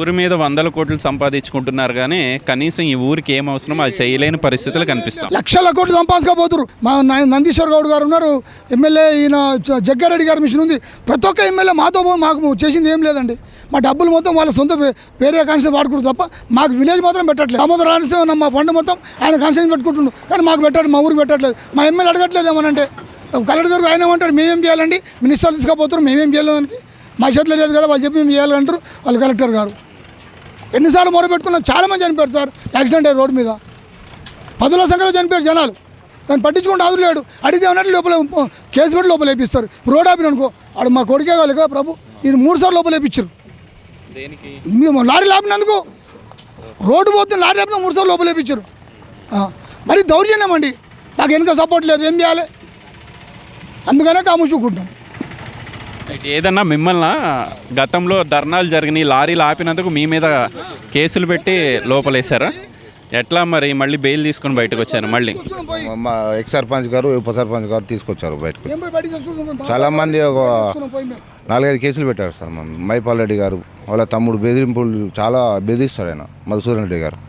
ఊరి మీద వందల కోట్లు సంపాదించుకుంటున్నారు కానీ కనీసం ఈ ఊరికి ఏం అవసరం అది చేయలేని పరిస్థితులు కనిపిస్తాం. లక్షల కోట్లు సంపాదించకపోతున్నారు. మా నందీశ్వర్ గౌడ్ గారు ఉన్నారు, ఎమ్మెల్యే ఈయన జగ్గారెడ్డి గారి మిషన్ ఉంది. ప్రతి ఒక్క ఎమ్మెల్యే మాకు చేసింది ఏం లేదండి. మా డబ్బులు మొత్తం వాళ్ళ సొంత వేరే కాన్సెన్స్ వాడుకుంటారు తప్ప మాకు విలేజ్ మాత్రం పెట్టట్లేదు. దామోదర రాజేశ్వర మా ఫండ్ మొత్తం ఆయన కాన్సెన్స్ పెట్టుకుంటుండు కానీ మాకు పెట్టాడు, మా ఊరికి పెట్టట్లేదు. మా ఎమ్మెల్యే అడగట్లేదు ఏమనంటే కలెక్టర్ ఆయన ఏమంటాడు మేమేం చేయాలండి, మినిస్టర్లు తీసుకుపోతున్నారు మేమేం చేయలేదానికి, మా చేతిలో లేదు కదా వాళ్ళు చెప్పి మేము చేయాలంటారు వాళ్ళు కలెక్టర్ గారు. ఎన్నిసార్లు మొరపెట్టుకున్నాం, చాలామంది చనిపోయారు సార్ యాక్సిడెంట్ అయ్యి రోడ్డు మీద 10,000 సంఖ్యలో చనిపోయారు జనాలు. దాన్ని పట్టించుకుంటూ ఆదులేడు, అడిగితే అన్నట్టు లోపల కేసు పెట్టి లోపల వేపిస్తారు. రోడ్ ఆపిన అనుకో ఆడు మా కొడుకే కావాలి కదా ప్రభు, ఈయన 3 సార్లు లోపల వేపించారు. మేము లారీ లాపినందుకు రోడ్డు పోతుంది, లారీ లాపిన 3 సార్లు లోపల వేపించారు. మరి దౌర్జన్యం అండి, నాకు వెనుక సపోర్ట్ లేదు, ఏం చేయాలి, అందుకనే కాముచుకుంటాం. ఏదన్నా మిమ్మల్ని గతంలో ధర్నాలు జరిగినాయి, లారీలు ఆపినందుకు మీ మీద కేసులు పెట్టి లోపలేసారా? ఎట్లా మరి మళ్ళీ బెయిల్ తీసుకొని బయటకు వచ్చారు? మళ్ళీ మా ఎక్స్ సర్పంచ్ గారు ఉప సర్పంచ్ గారు తీసుకొచ్చారు బయటకు. చాలామంది ఒక 4-5 కేసులు పెట్టారు సార్. మైపాల్ రెడ్డి గారు వాళ్ళ తమ్ముడు బెదిరింపులు చాలా బెదిరిస్తారు ఆయన, మధుసూదన్ రెడ్డి గారు.